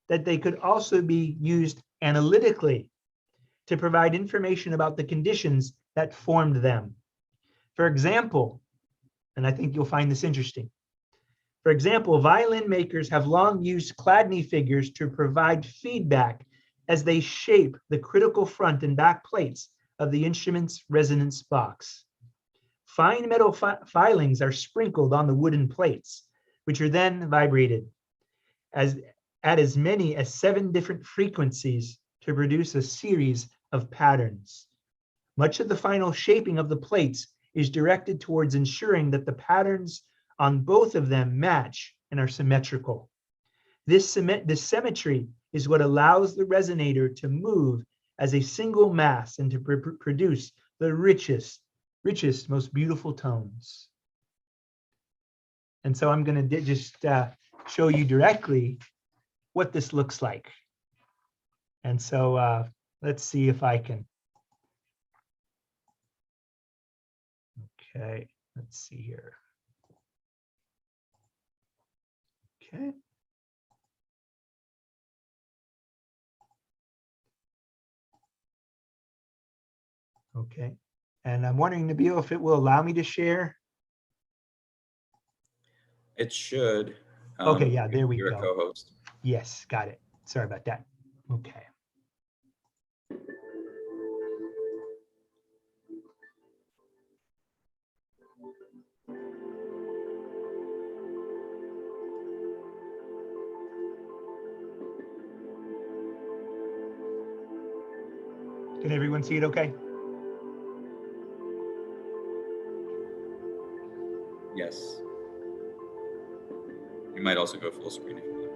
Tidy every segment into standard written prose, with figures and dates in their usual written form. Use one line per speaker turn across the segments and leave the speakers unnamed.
that they could also be used analytically to provide information about the conditions that formed them. For example, and I think you'll find this interesting. For example, violin makers have long used Chladni figures to provide feedback as they shape the critical front and back plates of the instrument's resonance box. Fine metal filings are sprinkled on the wooden plates, which are then vibrated at as many as 7 different frequencies to produce a series of patterns. Much of the final shaping of the plates is directed towards ensuring that the patterns on both of them match and are symmetrical. This symmetry is what allows the resonator to move as a single mass and to produce the richest, most beautiful tones. And so I'm going to just show you directly what this looks like. And so let's see if I can. Okay, let's see here. Okay. Okay. And I'm wondering, Nabil, if it will allow me to share.
It should.
Okay, yeah, there we
You're
go.
a co-host.
Yes, got it. Sorry about that. Okay. Can everyone see it okay?
Yes. You might also go full screen if you like.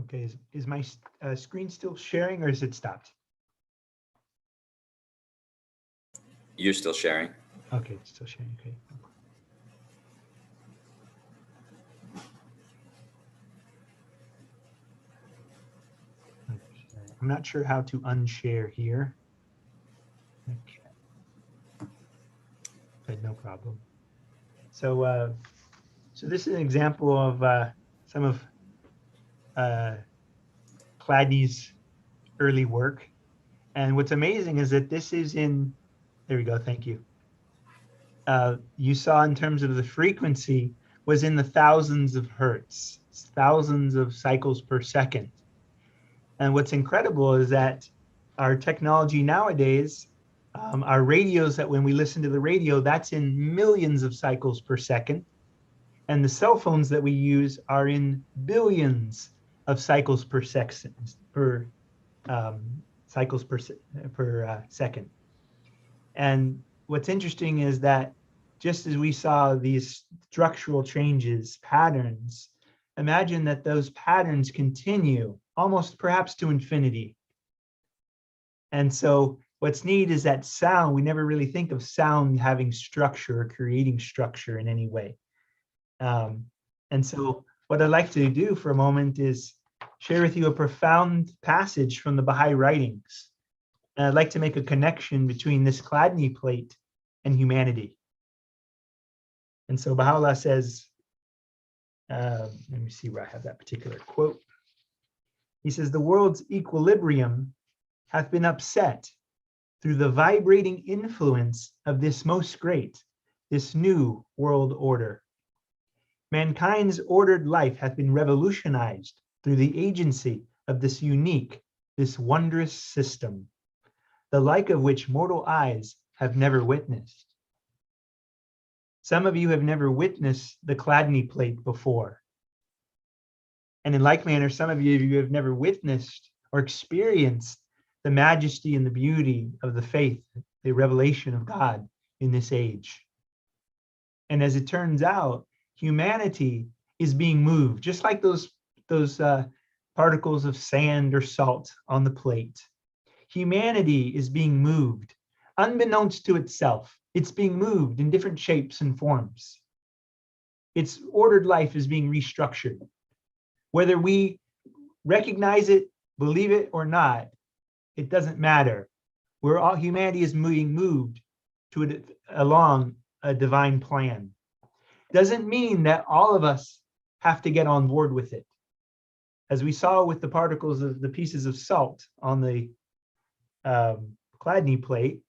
Okay, is my screen still sharing or is it stopped?
You're still sharing.
Okay, it's still sharing. Okay. Okay. I'm not sure how to unshare here. Okay. But no problem. So, so this is an example of some of Chladni's early work. And what's amazing is that this is in, there we go, thank you. You saw in terms of the frequency was in the thousands of hertz, thousands of cycles per second. And what's incredible is that our technology nowadays, our radios, that when we listen to the radio, that's in millions of cycles per second. And the cell phones that we use are in billions of cycles per second, cycles per second. And what's interesting is that just as we saw these structural changes, patterns, imagine that those patterns continue almost perhaps to infinity. And so what's neat is that sound, we never really think of sound having structure or creating structure in any way. And so what I'd like to do for a moment is share with you a profound passage from the Baha'i writings. And I'd like to make a connection between this Chladni plate and humanity. And so Baha'u'llah says, let me see where I have that particular quote. He says, the world's equilibrium hath been upset through the vibrating influence of this most great, this new world order. Mankind's ordered life hath been revolutionized through the agency of this unique, this wondrous system, the like of which mortal eyes have never witnessed. Some of you have never witnessed the Chladni plate before. And in like manner, some of you have never witnessed or experienced the majesty and the beauty of the faith, the revelation of God in this age. And as it turns out, humanity is being moved, just like those particles of sand or salt on the plate. Humanity is being moved, unbeknownst to itself. It's being moved in different shapes and forms. Its ordered life is being restructured. Whether we recognize it, believe it or not, it doesn't matter. Humanity is being moved along a divine plan. Doesn't mean that all of us have to get on board with it. As we saw with the particles of the pieces of salt on the Chladni plate,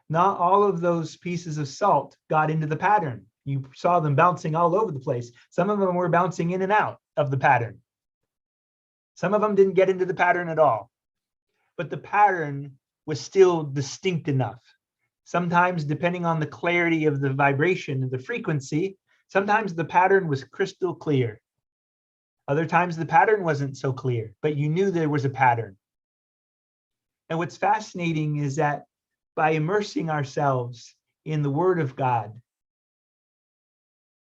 not all of those pieces of salt got into the pattern. You saw them bouncing all over the place. Some of them were bouncing in and out of the pattern. Some of them didn't get into the pattern at all. But the pattern was still distinct enough. Sometimes, depending on the clarity of the vibration and the frequency, sometimes the pattern was crystal clear. Other times the pattern wasn't so clear, but you knew there was a pattern. And what's fascinating is that by immersing ourselves in the Word of God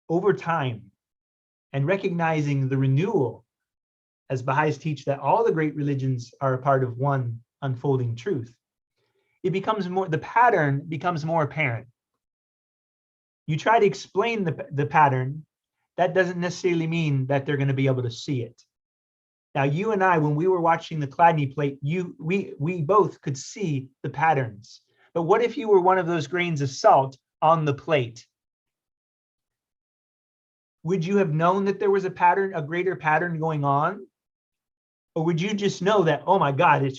over time and recognizing the renewal, as Baha'is teach that all the great religions are a part of one unfolding truth, it becomes more, the pattern becomes more apparent. You try to explain the pattern, that doesn't necessarily mean that they're going to be able to see it. Now, you and I, when we were watching the Chladni plate, we both could see the patterns. But what if you were one of those grains of salt on the plate? Would you have known that there was a pattern, a greater pattern going on? Or would you just know that, oh my God,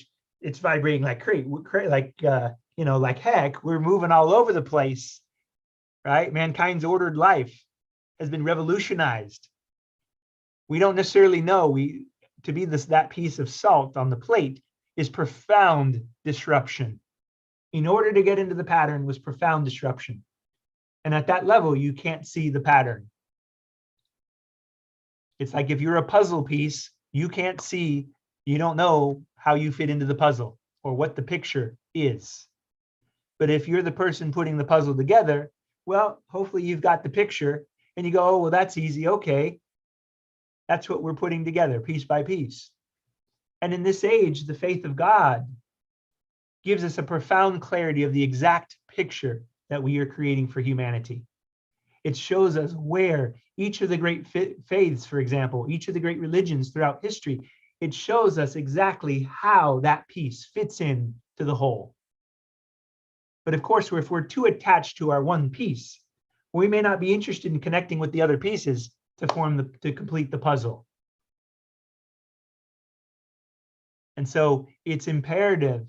it's vibrating like crazy, like heck, we're moving all over the place, right? Mankind's ordered life has been revolutionized. We don't necessarily know to be that piece of salt on the plate is profound disruption. In order to get into the pattern was profound disruption. And at that level, you can't see the pattern. It's like if you're a puzzle piece, you can't see, you don't know how you fit into the puzzle or what the picture is. But if you're the person putting the puzzle together, well, hopefully you've got the picture and you go, oh, well, that's easy. Okay. That's what we're putting together piece by piece. And in this age, the faith of God gives us a profound clarity of the exact picture that we are creating for humanity. It shows us where each of the great faiths, for example, each of the great religions throughout history, it shows us exactly how that piece fits in to the whole. But of course, if we're too attached to our one piece, we may not be interested in connecting with the other pieces to complete the puzzle. And so it's imperative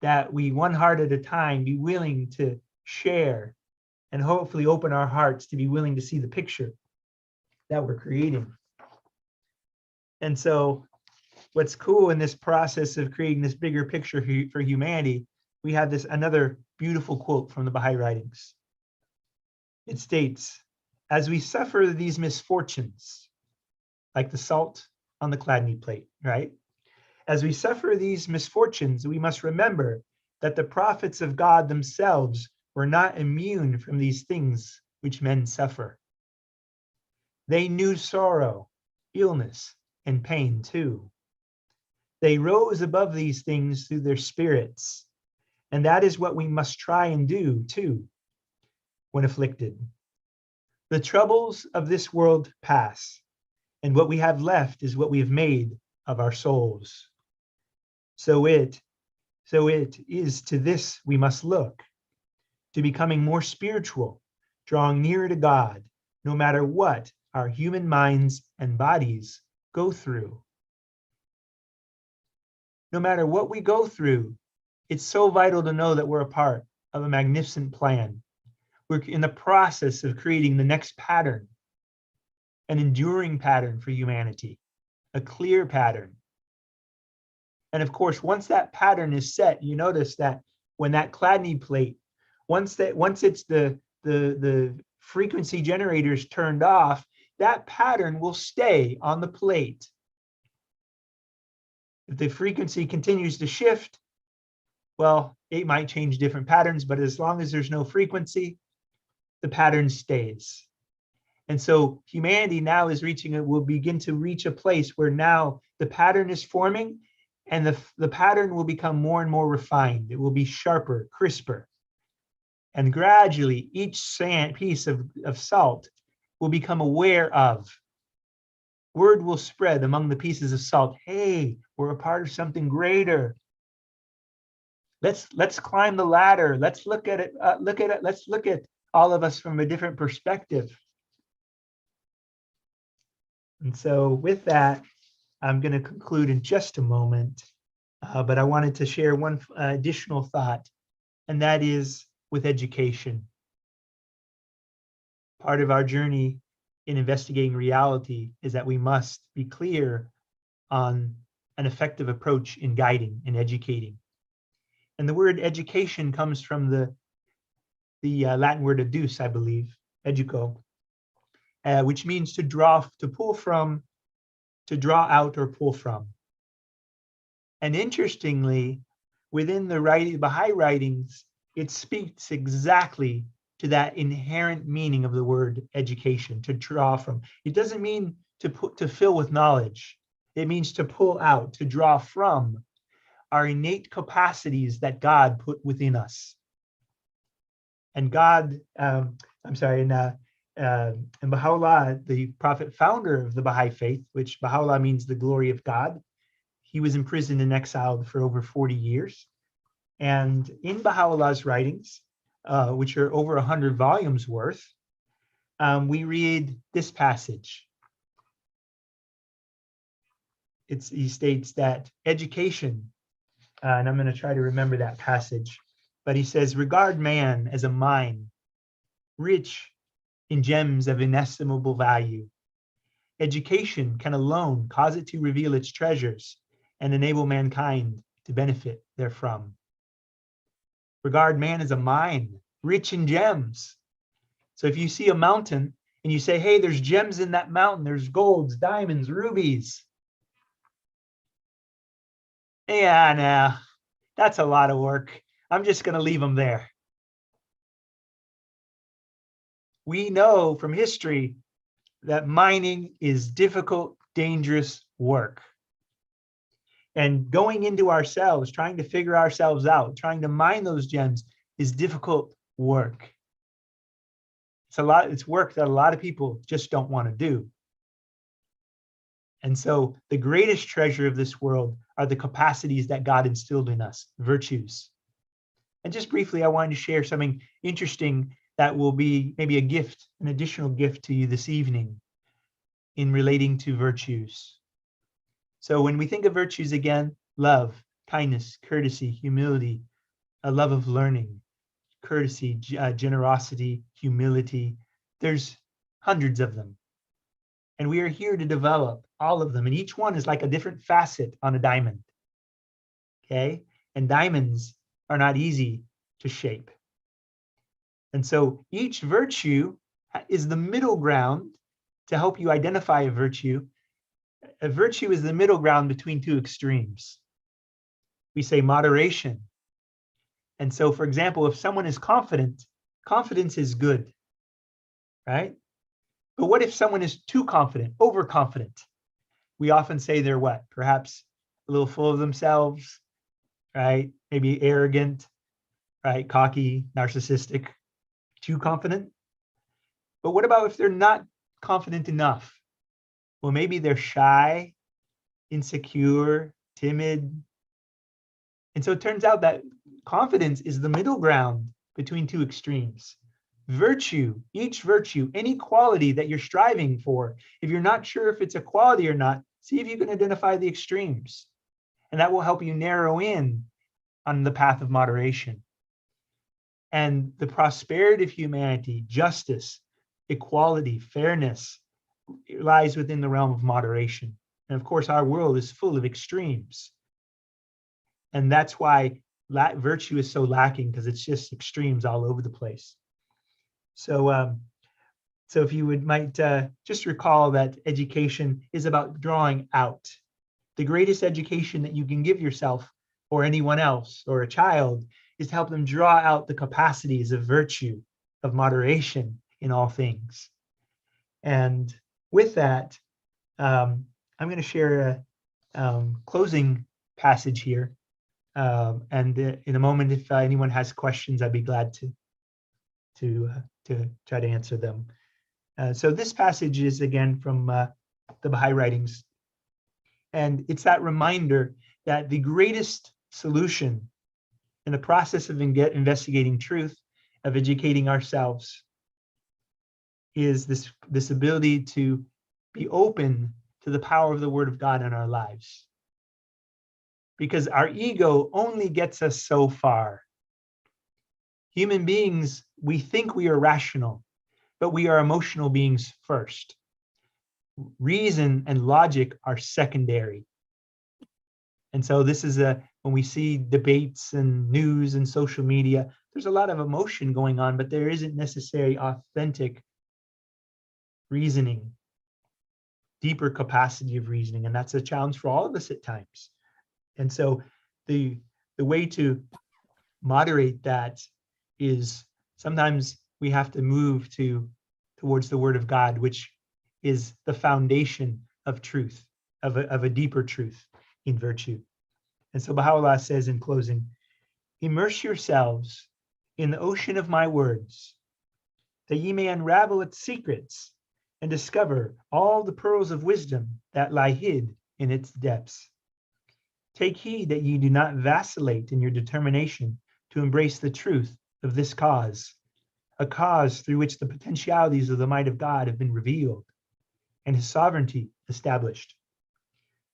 that we, one heart at a time, be willing to share and hopefully open our hearts to be willing to see the picture that we're creating. And so what's cool in this process of creating this bigger picture for humanity, we have another beautiful quote from the Baha'i writings. It states, as we suffer these misfortunes, like the salt on the Chladni plate, right? As we suffer these misfortunes, we must remember that the prophets of God themselves were not immune from these things which men suffer. They knew sorrow, illness, and pain too. They rose above these things through their spirits, and that is what we must try and do too when afflicted. The troubles of this world pass, and what we have left is what we have made of our souls. So it is to this we must look, to becoming more spiritual, drawing nearer to God, no matter what our human minds and bodies go through. No matter what we go through, it's so vital to know that we're a part of a magnificent plan. We're in the process of creating the next pattern, an enduring pattern for humanity, a clear pattern. And of course, once that pattern is set, you notice that when that Chladni plate, once it's the frequency generators turned off, that pattern will stay on the plate. If the frequency continues to shift, well, it might change different patterns, but as long as there's no frequency, the pattern stays. And so humanity now will begin to reach a place where now the pattern is forming, and the pattern will become more and more refined. It will be sharper, crisper. And gradually, each piece of salt will become aware of. Word will spread among the pieces of salt. Hey, we're a part of something greater. Let's climb the ladder. Let's look at it. Let's look at all of us from a different perspective. And so with that, I'm going to conclude in just a moment, but I wanted to share one additional thought, and that is with education. Part of our journey in investigating reality is that we must be clear on an effective approach in guiding and educating. And the word education comes from the Latin word educe, I believe, educo, which means to draw, to pull from, to draw out or pull from. And interestingly, within the Baha'i writings, it speaks exactly to that inherent meaning of the word education, to draw from. It doesn't mean to fill with knowledge. It means to pull out, to draw from our innate capacities that God put within us. And God, in Baha'u'llah, the prophet founder of the Baha'i faith, which Baha'u'llah means the glory of God, he was imprisoned and exiled for over 40 years. And in Baha'u'llah's writings, which are over 100 volumes worth, we read this passage. He states that education, and I'm going to try to remember that passage, but he says, regard man as a mine, rich in gems of inestimable value. Education can alone cause it to reveal its treasures and enable mankind to benefit therefrom. Regard man as a mine, rich in gems. So if you see a mountain and you say, hey, there's gems in that mountain, there's golds, diamonds, rubies. Yeah, no, that's a lot of work. I'm just going to leave them there. We know from history that mining is difficult, dangerous work. And going into ourselves, trying to figure ourselves out, trying to mine those gems is difficult work. It's work that a lot of people just don't want to do. And so the greatest treasure of this world are the capacities that God instilled in us, virtues. And just briefly, I wanted to share something interesting that will be maybe a gift, an additional gift to you this evening in relating to virtues. So when we think of virtues again, love, kindness, courtesy, humility, a love of learning, courtesy, generosity, humility, there's hundreds of them. And we are here to develop all of them. And each one is like a different facet on a diamond. Okay? And diamonds are not easy to shape. And so each virtue is the middle ground to help you identify a virtue. A virtue is the middle ground between two extremes. We say moderation. And so, for example, if someone is confident, confidence is good, right? But what if someone is too confident, overconfident? We often say they're what? Perhaps a little full of themselves, right? Maybe arrogant, right? Cocky, narcissistic, too confident. But what about if they're not confident enough? Well, maybe they're shy, insecure, timid. And so it turns out that confidence is the middle ground between two extremes. Virtue, each virtue, any quality that you're striving for, if you're not sure if it's a quality or not, see if you can identify the extremes. And that will help you narrow in on the path of moderation. And the prosperity of humanity, justice, equality, fairness, lies within the realm of moderation. And of course, our world is full of extremes. And that's why virtue is so lacking, because it's just extremes all over the place. So if you might just recall that education is about drawing out. The greatest education that you can give yourself or anyone else or a child is to help them draw out the capacities of virtue, of moderation in all things. And with that, I'm going to share a closing passage here. And in a moment, if anyone has questions, I'd be glad to try to answer them. So this passage is again from the Baha'i writings. And it's that reminder that the greatest solution in the process of investigating truth, of educating ourselves, is this ability to be open to the power of the Word of God in our lives. Because our ego only gets us so far. Human beings, we think we are rational, but we are emotional beings first. Reason and logic are secondary. And so this is when we see debates and news and social media, there's a lot of emotion going on, but there isn't necessarily authentic reasoning, deeper capacity of reasoning. And that's a challenge for all of us at times. And so the way to moderate that is sometimes we have to move towards the Word of God, which is the foundation of truth, of a deeper truth in virtue. And so Baha'u'llah says in closing, immerse yourselves in the ocean of my words, that ye may unravel its secrets and discover all the pearls of wisdom that lie hid in its depths. Take heed that ye do not vacillate in your determination to embrace the truth of this cause, a cause through which the potentialities of the might of God have been revealed and his sovereignty established.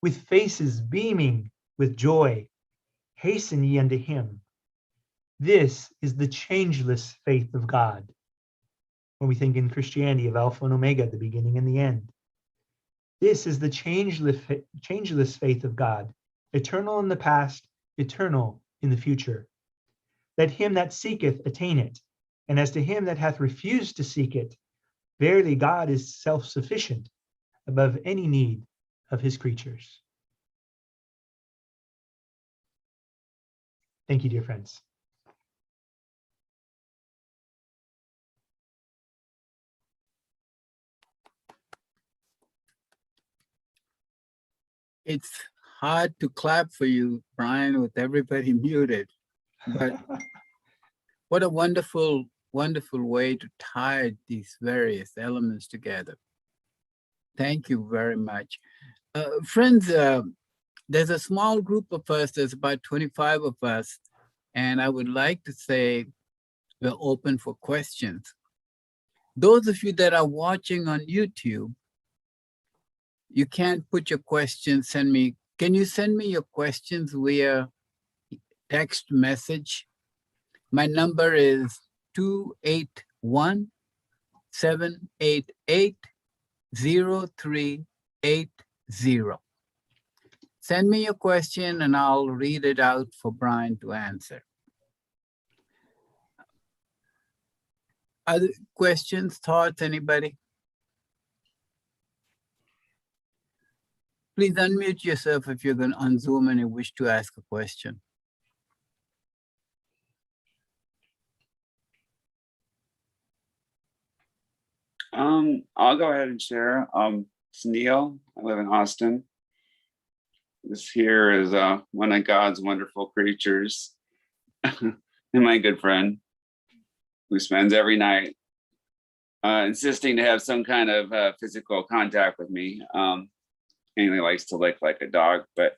With faces beaming with joy, hasten ye unto him. This is the changeless faith of God. When we think in Christianity of Alpha and Omega, the beginning and the end. This is the changeless faith of God, eternal in the past, eternal in the future. Let him that seeketh attain it, and as to him that hath refused to seek it, verily God is self-sufficient above any need of his creatures. Thank you, dear friends.
It's hard to clap for you, Bryan, with everybody muted. But what a wonderful, wonderful way to tie these various elements together. Thank you very much. Friends, there's a small group of us, there's about 25 of us, and I would like to say we're open for questions. Those of you that are watching on YouTube, you can't put your questions, can you send me your questions via text message? My number is 281-788-0380. Send me your question and I'll read it out for Bryan to answer. Other questions, thoughts, anybody? Please unmute yourself if you're going on Zoom and you wish to ask a question.
I'll go ahead and share. It's Neil. I live in Austin. This here is one of God's wonderful creatures, and my good friend, who spends every night insisting to have some kind of physical contact with me. And he likes to lick like a dog. But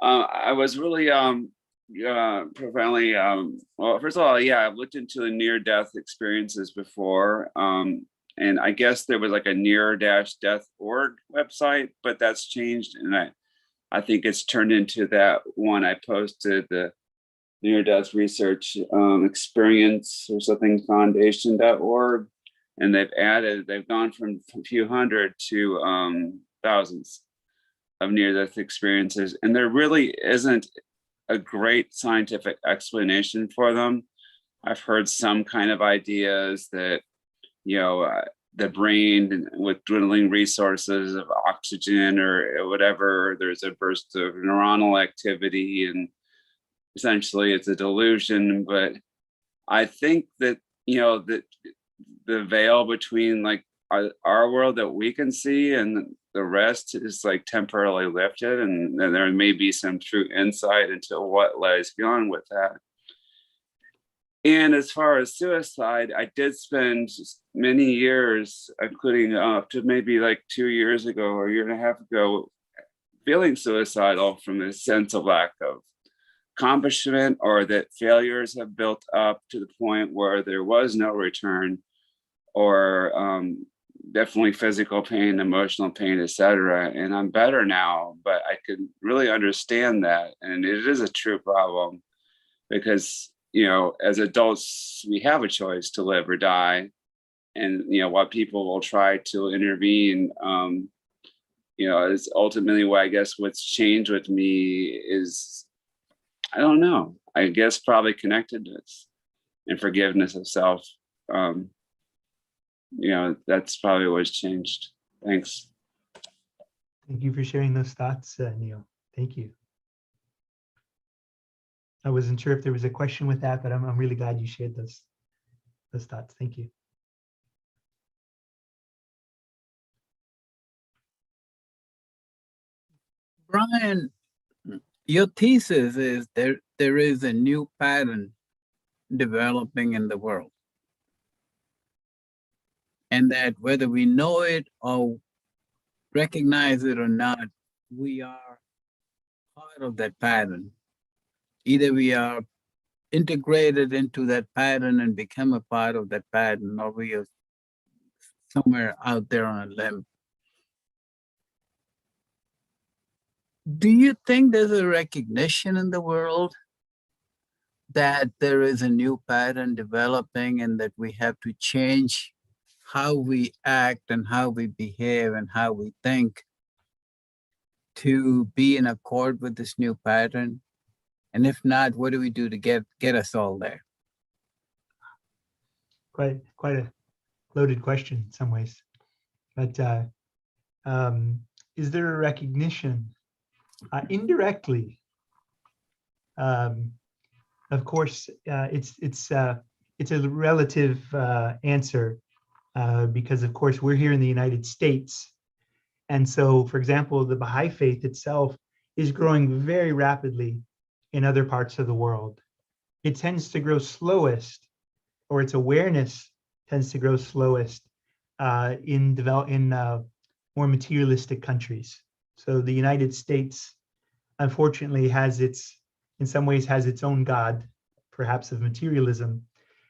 I was really profoundly, well, first of all, yeah, I've looked into the near-death experiences before. And I guess there was like a near-death.org website, but that's changed. And I think it's turned into that one I posted, the near-death research experience or something, foundation.org. And they've gone from a few hundred to thousands of near-death experiences. And there really isn't a great scientific explanation for them. I've heard some kind of ideas that, the brain with dwindling resources of oxygen or whatever, there's a burst of neuronal activity and essentially it's a delusion. But I think that, that the veil between like our world that we can see and the rest is like temporarily lifted, and then there may be some true insight into what lies beyond with that. And as far as suicide, I did spend many years, including up to maybe like 2 years ago or a year and a half ago, feeling suicidal from a sense of lack of accomplishment, or that failures have built up to the point where there was no return, or definitely physical pain, emotional pain, etc. And I'm better now, but I could really understand that. And it is a true problem because, as adults, we have a choice to live or die. And, what people will try to intervene, is ultimately why I guess what's changed with me is, I don't know, I guess probably connectedness and forgiveness of self. That's probably what's changed. Thanks.
Thank you for sharing those thoughts, Neil. Thank you. I wasn't sure if there was a question with that, but I'm really glad you shared those thoughts. Thank you.
Bryan, your thesis is there is a new pattern developing in the world. And that whether we know it or recognize it or not, we are part of that pattern. Either we are integrated into that pattern and become a part of that pattern, or we are somewhere out there on a limb. Do you think there's a recognition in the world that there is a new pattern developing and that we have to change how we act and how we behave and how we think to be in accord with this new pattern? And if not, what do we do to get us all there?
Quite a loaded question in some ways. But is there a recognition? Indirectly, of course, it's a relative answer because, of course, we're here in the United States. And so, for example, the Baha'i faith itself is growing very rapidly in other parts of the world. It tends to grow slowest, or its awareness tends to grow slowest in more materialistic countries. So the United States, unfortunately, in some ways has its own God, perhaps of materialism.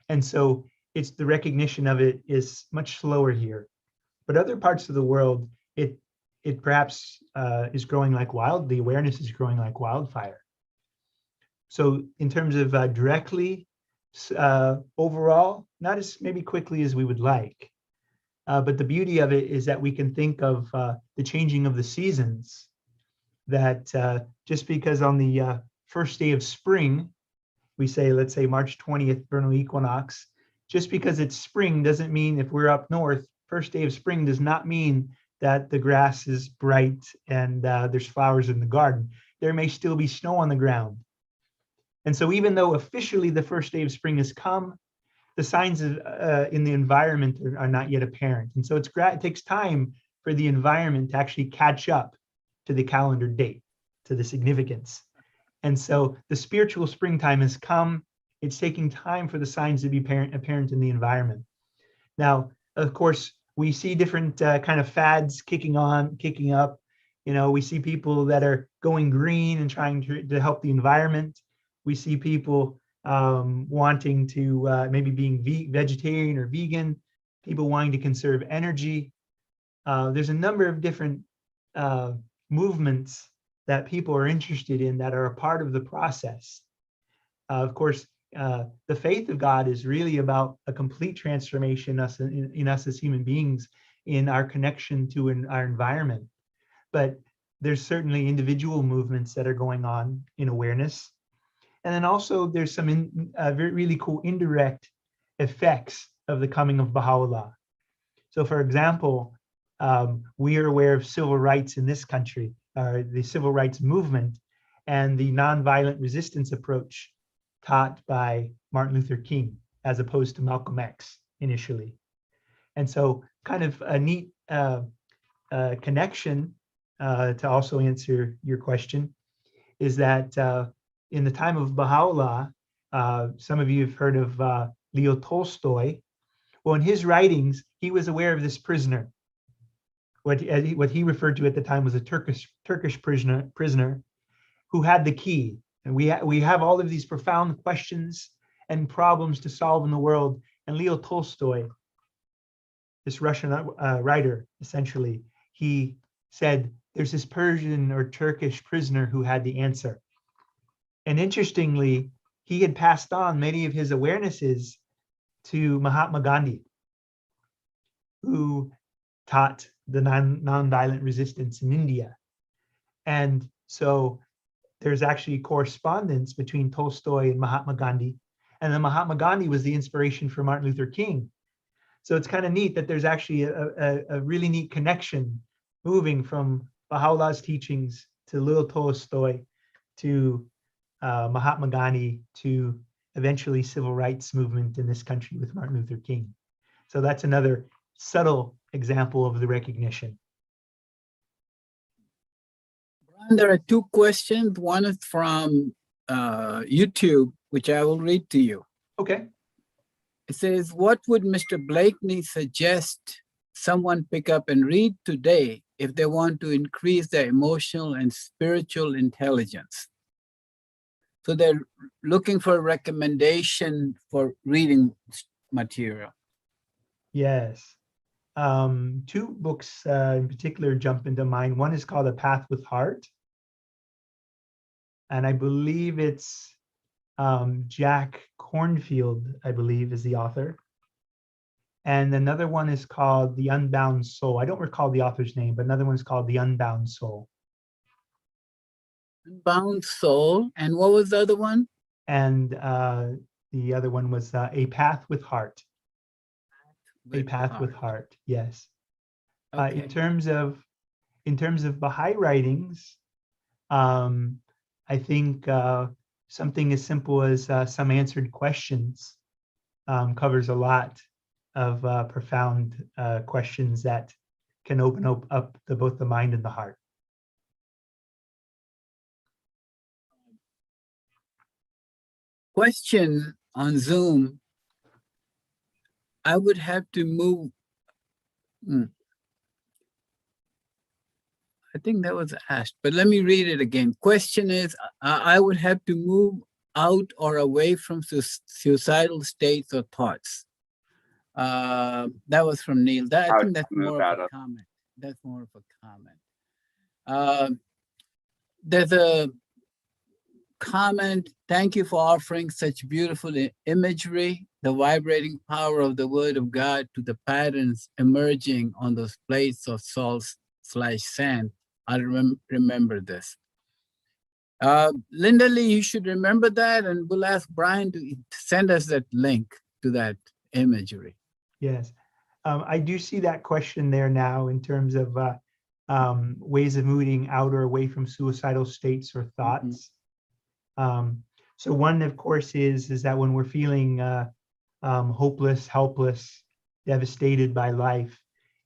And so the recognition of it is much slower here. But other parts of the world, it perhaps is growing like the awareness is growing like wildfire. So in terms of directly, overall, not as maybe quickly as we would like, but the beauty of it is that we can think of the changing of the seasons, that just because on the first day of spring, we say, let's say March 20th, vernal equinox, just because it's spring doesn't mean, if we're up north, first day of spring does not mean that the grass is bright and there's flowers in the garden. There may still be snow on the ground. And so even though officially the first day of spring has come, the signs in the environment are not yet apparent. And so it takes time for the environment to actually catch up to the calendar date, to the significance. And so the spiritual springtime has come. It's taking time for the signs to be apparent in the environment. Now, of course, we see different kind of fads kicking up. We see people that are going green and trying to help the environment. We see people wanting to maybe being vegetarian or vegan, people wanting to conserve energy. There's a number of different movements that people are interested in that are a part of the process. Of course, the faith of God is really about a complete transformation in us as human beings, in our connection to our environment. But there's certainly individual movements that are going on in awareness. And then also there's some really cool indirect effects of the coming of Baha'u'llah. So for example, we are aware of civil rights in this country, the civil rights movement, and the nonviolent resistance approach taught by Martin Luther King, as opposed to Malcolm X initially. And so kind of a neat connection to also answer your question is that in the time of Baha'u'llah, some of you have heard of Leo Tolstoy. Well, in his writings, he was aware of this prisoner. What he referred to at the time was a Turkish prisoner who had the key. And we have all of these profound questions and problems to solve in the world. And Leo Tolstoy, this Russian writer, essentially, he said, there's this Persian or Turkish prisoner who had the answer. And interestingly, he had passed on many of his awarenesses to Mahatma Gandhi, who taught the nonviolent resistance in India. And so there's actually correspondence between Tolstoy and Mahatma Gandhi. And then Mahatma Gandhi was the inspiration for Martin Luther King. So it's kind of neat that there's actually a really neat connection moving from Baha'u'llah's teachings to Leo Tolstoy to Mahatma Gandhi to eventually civil rights movement in this country with Martin Luther King. So that's another subtle example of the recognition.
Brian, there are two questions. One is from YouTube, which I will read to you.
Okay.
It says, what would Mr. Blakeny suggest someone pick up and read today if they want to increase their emotional and spiritual intelligence? So they're looking for a recommendation for reading material.
Yes. Two books in particular jump into mind. One is called A Path with Heart. And I believe it's Jack Cornfield, I believe, is the author. And another one is called The Unbound Soul. I don't recall the author's name, but another one is called The Unbound Soul.
Unbound Soul. And what was the other one?
And the other one was A Path with Heart. A Path with Heart, yes.
Okay.
In terms of Baha'i writings, I think something as simple as Some Answered Questions covers a lot of profound questions that can open up both the mind and the heart.
question on Zoom, I would have to move. I think that was asked, but let me read it again. Question is, I would have to move out or away from suicidal states or thoughts. That was from Neil. I think that's more of a comment. That's more of a comment. There's a comment. Thank you for offering such beautiful imagery, the vibrating power of the word of God to the patterns emerging on those plates of salt/sand. I'll remember this. Linda Lee, you should remember that, and we'll ask Bryan to send us that link to that imagery.
Yes, I do see that question there now in terms of ways of moving out or away from suicidal states or thoughts. So one, of course, is that when we're feeling hopeless, helpless, devastated by life,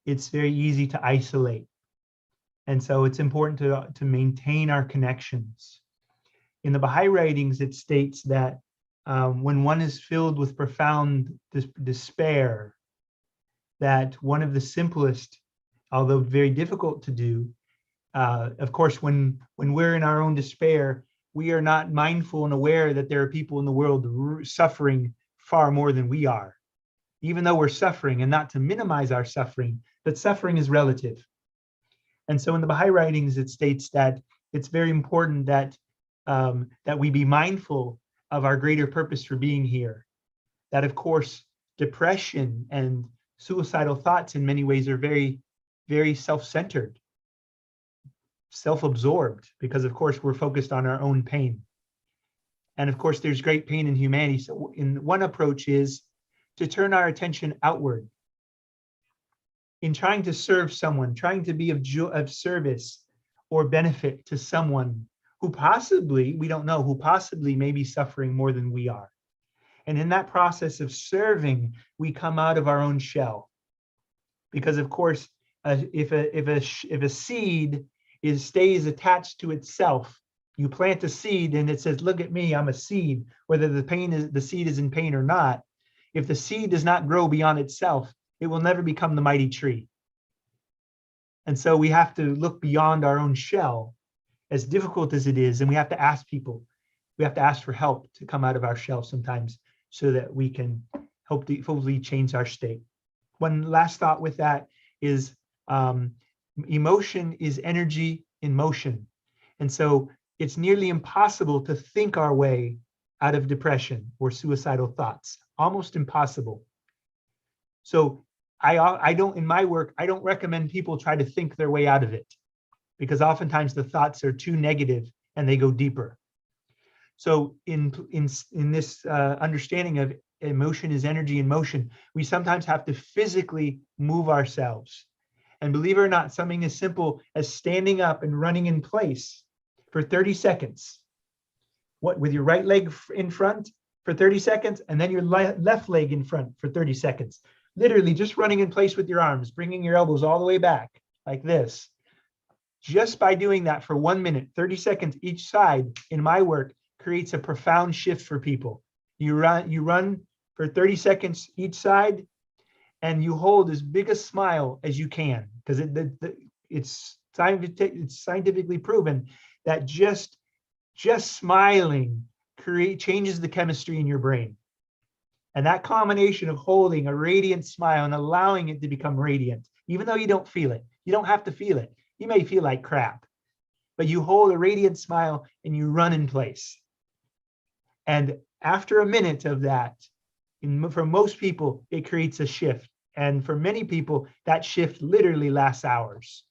it's very easy to isolate. And so it's important to maintain our connections. In the Baha'i writings, it states that when one is filled with profound despair, that one of the simplest, although very difficult to do, of course, when we're in our own despair, we are not mindful and aware that there are people in the world suffering far more than we are, even though we're suffering, and not to minimize our suffering, but suffering is relative. And so in the Baha'i writings, it states that it's very important that that we be mindful of our greater purpose for being here. That, of course, depression and suicidal thoughts in many ways are very, very self-centered, self-absorbed, because of course we're focused on our own pain. And of course there's great pain in humanity. So one approach is to turn our attention outward. In trying to serve someone, trying to be of service or benefit to someone who possibly, we don't know, who possibly may be suffering more than we are. And in that process of serving, we come out of our own shell. Because of course, if a seed stays attached to itself, you plant a seed and it says, look at me, I'm a seed, whether the seed is in pain or not. If the seed does not grow beyond itself, it will never become the mighty tree. And so we have to look beyond our own shell, as difficult as it is, and we have to ask people, we have to ask for help to come out of our shell sometimes so that we can hopefully change our state. One last thought with that is emotion is energy in motion. And so it's nearly impossible to think our way out of depression or suicidal thoughts, almost impossible. So I don't, in my work, I don't recommend people try to think their way out of it, because oftentimes the thoughts are too negative and they go deeper. So in this understanding of emotion is energy in motion, we sometimes have to physically move ourselves. And believe it or not, something as simple as standing up and running in place for 30 seconds. With your right leg in front for 30 seconds, and then your left leg in front for 30 seconds. Literally just running in place with your arms, bringing your elbows all the way back like this. Just by doing that for 1 minute, 30 seconds each side in my work creates a profound shift for people. You run for 30 seconds each side, and you hold as big a smile as you can, because it's scientifically proven that just smiling changes the chemistry in your brain. And that combination of holding a radiant smile and allowing it to become radiant, even though you don't feel it, you don't have to feel it. You may feel like crap, but you hold a radiant smile and you run in place. And after a minute of that, for most people, it creates a shift. And for many people, that shift literally lasts hours.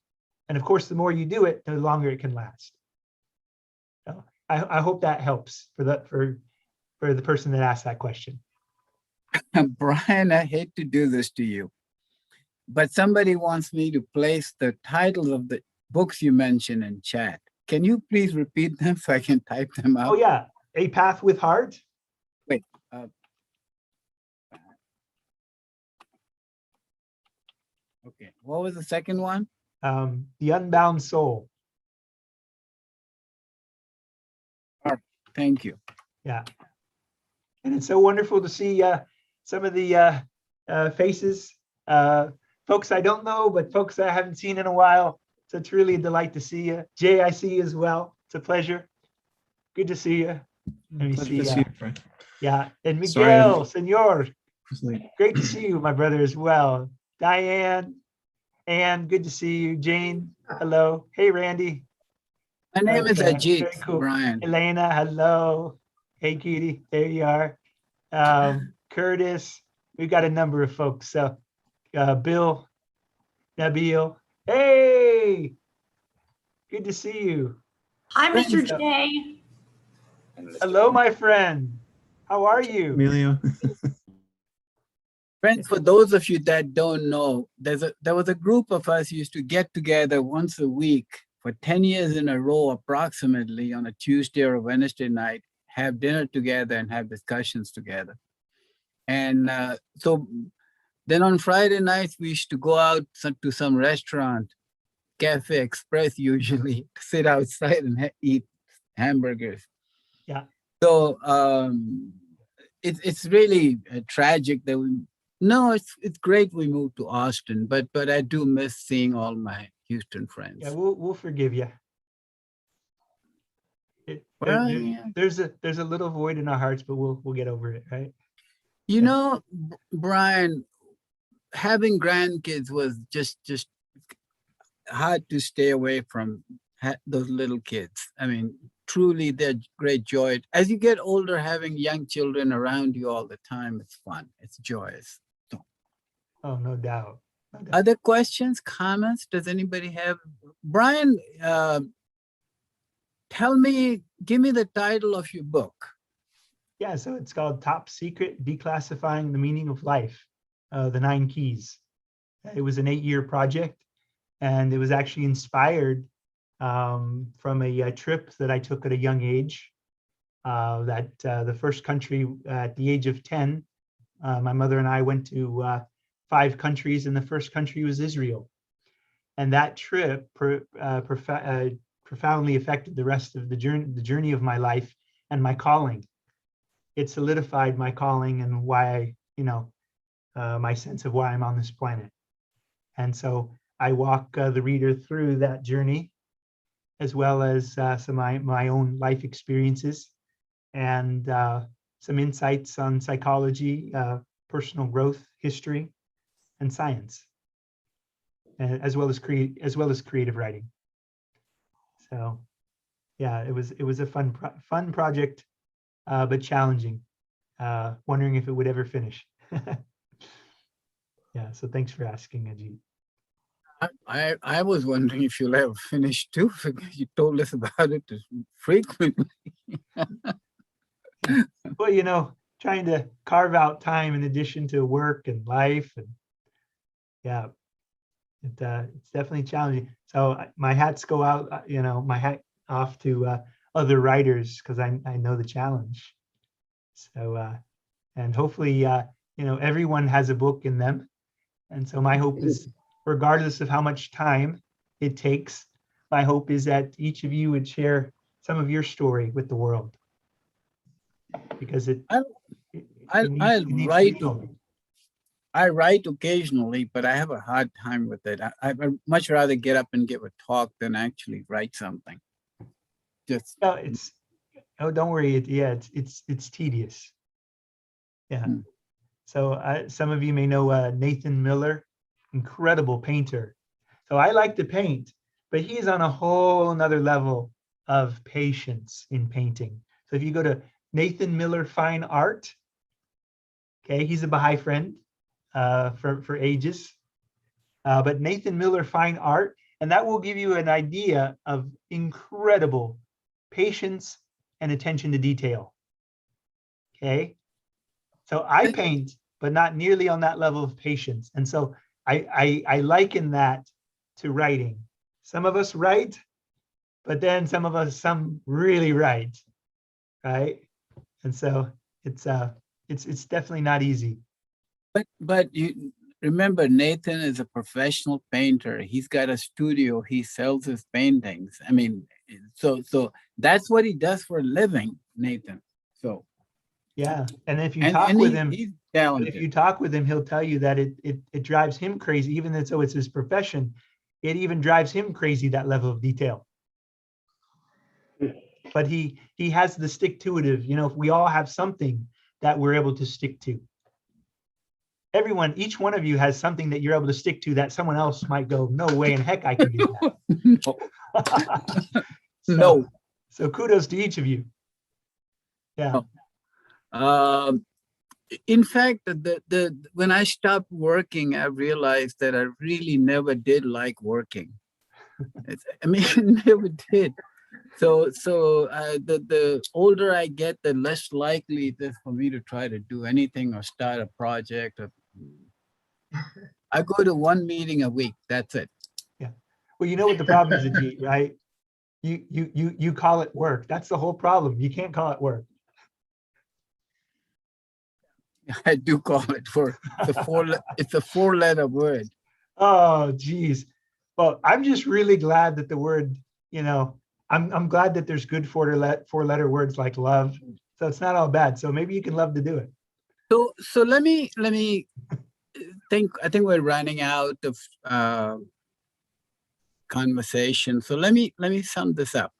And of course, the more you do it, the longer it can last. So I hope that helps for the person that asked that question.
Bryan, I hate to do this to you, but somebody wants me to place the titles of the books you mentioned in chat. Can you please repeat them so I can type them out?
Oh yeah, A Path with Heart.
Wait. Okay, what was the second one?
The Unbound Soul.
All right, thank you.
Yeah. And it's so wonderful to see some of the faces, folks I don't know, but folks I haven't seen in a while. So it's really a delight to see you. Jay, I see you as well. It's a pleasure. Good to see you. Let me
Pleasure
see.
to see you, Frank.
Yeah, and
Sorry,
Miguel, Senor,
Just like,
great to see you, my brother, as well. Diane, Anne, good to see you. Jane, hello. Hey, Randy.
My name is
Okay,
Ajit,
very cool.
Brian.
Elena, hello. Hey, Kitty, there you are. Curtis, we've got a number of folks. So, Bill, Nabil, hey, good to see you.
Hi, Mr.
Friends,
J.
And Mr.
Hello, my friend. How are you?
Emilio.
Friends, for those of you that don't know, there was a group of us who used to get together once a week for 10 years in a row, approximately on a Tuesday or a Wednesday night, have dinner together and have discussions together. And so then on Friday nights, we used to go out to some restaurant, Cafe Express usually, sit outside and eat hamburgers.
Yeah.
So it's really tragic that it's great we moved to Austin, but I do miss seeing all my Houston friends.
Yeah, we'll forgive you.
Well, yeah.
There's a little void in our hearts, but we'll get over it, right?
You know, Brian, having grandkids was just hard to stay away from those little kids. I mean, truly, they're great joy. As you get older, having young children around you all the time, it's fun. It's joyous. So,
Oh, no doubt. No doubt.
other questions, comments? Does anybody have? Brian, give me the title of your book.
Yeah, so it's called Top Secret: Declassifying the Meaning of Life, the 9 Keys. It was an 8-year project, and it was actually inspired from a trip that I took at a young age. The first country at the age of 10, my mother and I went to 5 countries, and the first country was Israel. And that trip profoundly affected the rest of the journey of my life and my calling. It solidified my calling and why my sense of why I'm on this planet. And so I walk the reader through that journey, as well as some of my own life experiences and some insights on psychology, personal growth, history, and science, as well as creative writing. So, yeah, it was a fun project, but challenging. Wondering if it would ever finish. Yeah, so thanks for asking, Ajit.
I was wondering if you'll ever finish too, because you told us about it frequently.
Well, trying to carve out time in addition to work and life, and yeah, it's definitely challenging. So my hats go out, my hat off to other writers, because I know the challenge. So and hopefully everyone has a book in them, and so my hope is, regardless of how much time it takes, my hope is that each of you would share some of your story with the world, because
I write occasionally, but I have a hard time with it. I'd much rather get up and give a talk than actually write something. Just
don't worry. It's tedious. Yeah. So some of you may know Nathan Miller, incredible painter. So I like to paint, but he's on a whole another level of patience in painting. So if you go to Nathan Miller Fine Art, okay, he's a Baha'i friend for ages, but Nathan Miller Fine Art, and that will give you an idea of incredible patience and attention to detail. Okay, so I paint, but not nearly on that level of patience, and so I liken that to writing. Some of us write, but then some really write, right? And so it's definitely not easy.
But you remember, Nathan is a professional painter. He's got a studio. He sells his paintings. I mean, so that's what he does for a living, Nathan. So
Yeah. And if you
And,
talk
and
with
he,
him,
he's
if
talented.
you talk with him, he'll tell you that it drives him crazy, even though it's his profession. It even drives him crazy, that level of detail. But he has the stick-to-itive, you know, if we all have something that we're able to stick to. Everyone, each one of you has something that you're able to stick to that someone else might go, no way in heck I can do that.
No.
So kudos to each of you. Yeah.
In fact, when I stopped working, I realized that I really never did like working. I mean, I never did. So the older I get, the less likely it is for me to try to do anything or start a project. I go to one meeting a week. That's it.
Yeah. Well, you know what the problem is, Ajit, right? You call it work. That's the whole problem. You can't call it work.
I do call it work. It's a four-letter word.
Oh, geez. Well, I'm just really glad that the word, you know, I'm glad that there's good four-letter words like love. So it's not all bad. So maybe you can love to do it.
So let me think. I think we're running out of conversation. So let me sum this up.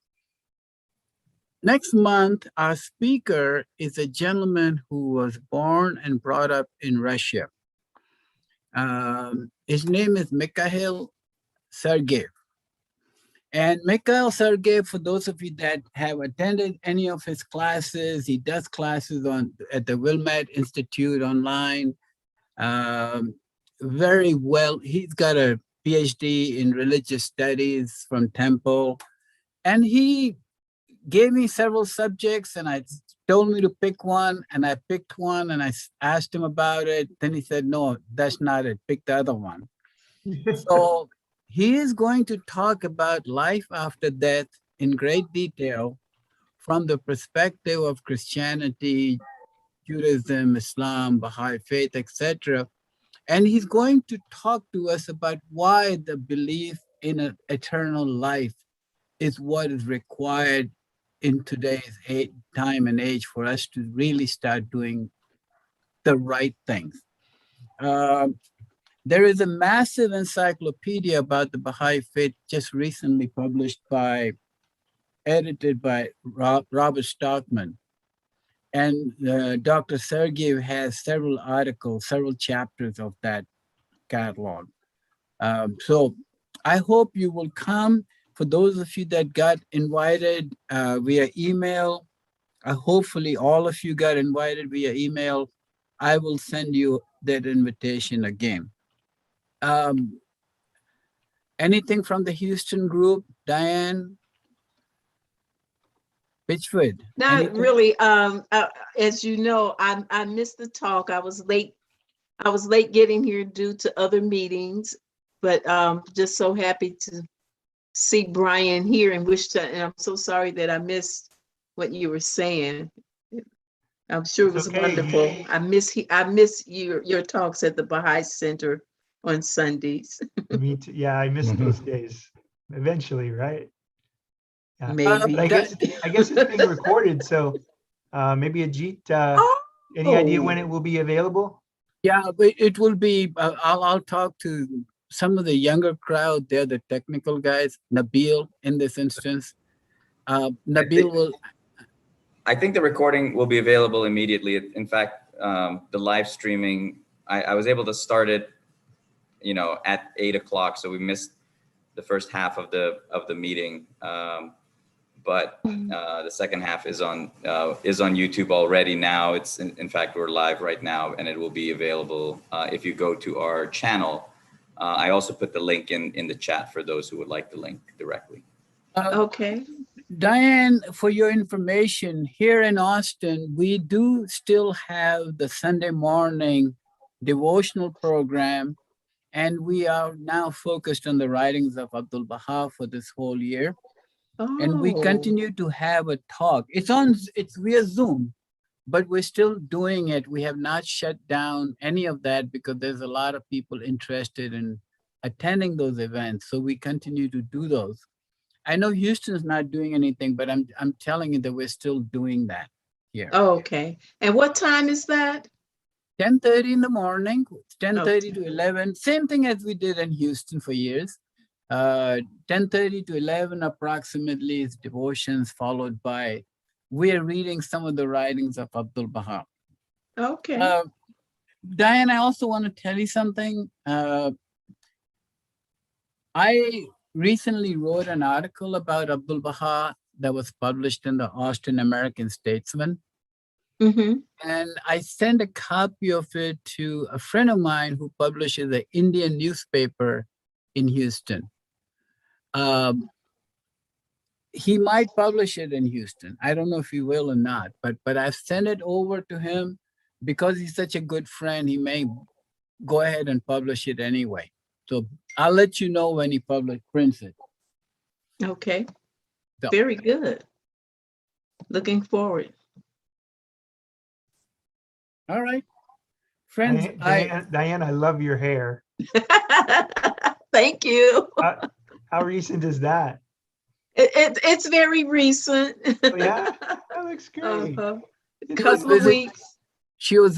Next month, our speaker is a gentleman who was born and brought up in Russia. His name is Mikhail Sergeyev. And Mikhail Sergeyev, for those of you that have attended any of his classes, he does classes at the Wilmette Institute online. Very well. He's got a PhD in religious studies from Temple. And he gave me several subjects and told me to pick one, and I picked one and I asked him about it. Then he said, no, that's not it. Pick the other one. So he is going to talk about life after death in great detail from the perspective of Christianity, Judaism, Islam, Baha'i faith, etc. And he's going to talk to us about why the belief in an eternal life is what is required in today's time and age for us to really start doing the right things. There is a massive encyclopedia about the Baha'i faith just recently edited by Robert Stockman. And Dr. Sergeyev has several articles, several chapters of that catalog. So I hope you will come. For those of you that got invited via email, hopefully all of you got invited via email. I will send you that invitation again. Anything from the Houston group, Diane? Pitchford?
Not
anything?
really. As you know, I missed the talk. I was late getting here due to other meetings, but just so happy to see Bryan here and and I'm so sorry that I missed what you were saying. I'm sure it was
okay.
wonderful. I miss your talks at the Baha'i Center on Sundays.
Me too. Yeah, I missed those days. Eventually, right? Yeah.
Maybe.
But I guess it's being recorded, so maybe Ajit, any idea when it will be available?
Yeah, but it will be. I'll talk to some of the younger crowd. They're the technical guys. Nabil, in this instance, Nabil will.
I think the recording will be available immediately. In fact, the live streaming, I was able to start it, at 8 o'clock. So we missed the first half of the meeting. But the second half is on YouTube already now. It's in fact, we're live right now, and it will be available if you go to our channel. I also put the link in the chat for those who would like the link directly.
Okay.
Diane, for your information, here in Austin, we do still have the Sunday morning devotional program, and we are now focused on the writings of Abdul Baha for this whole year.
Oh.
And we continue to have a talk. It's via Zoom, but we're still doing it. We have not shut down any of that because there's a lot of people interested in attending those events. So we continue to do those. I know Houston's not doing anything, but I'm telling you that we're still doing that here.
Oh, okay. And what time is that?
10:30 in the morning, 10:30
Okay.
to 11, same thing as we did in Houston for years. 10:30 to 11 approximately is devotions, followed by, we're reading some of the writings of Abdul Baha.
Okay.
Diane, I also want to tell you something. I recently wrote an article about Abdul Baha that was published in the Austin American Statesman.
Mm-hmm.
And I sent a copy of it to a friend of mine who publishes an Indian newspaper in Houston. He might publish it in Houston. I don't know if he will or not, but I've sent it over to him because he's such a good friend. He may go ahead and publish it anyway. So I'll let you know when he prints it.
Okay.
So-
Very good. Looking forward.
All right, friends.
Diane, I love your hair.
Thank you.
How recent is that?
It's very recent.
Oh, yeah, that looks great.
Uh-huh.
It's
Couple of
visit-
weeks.
She was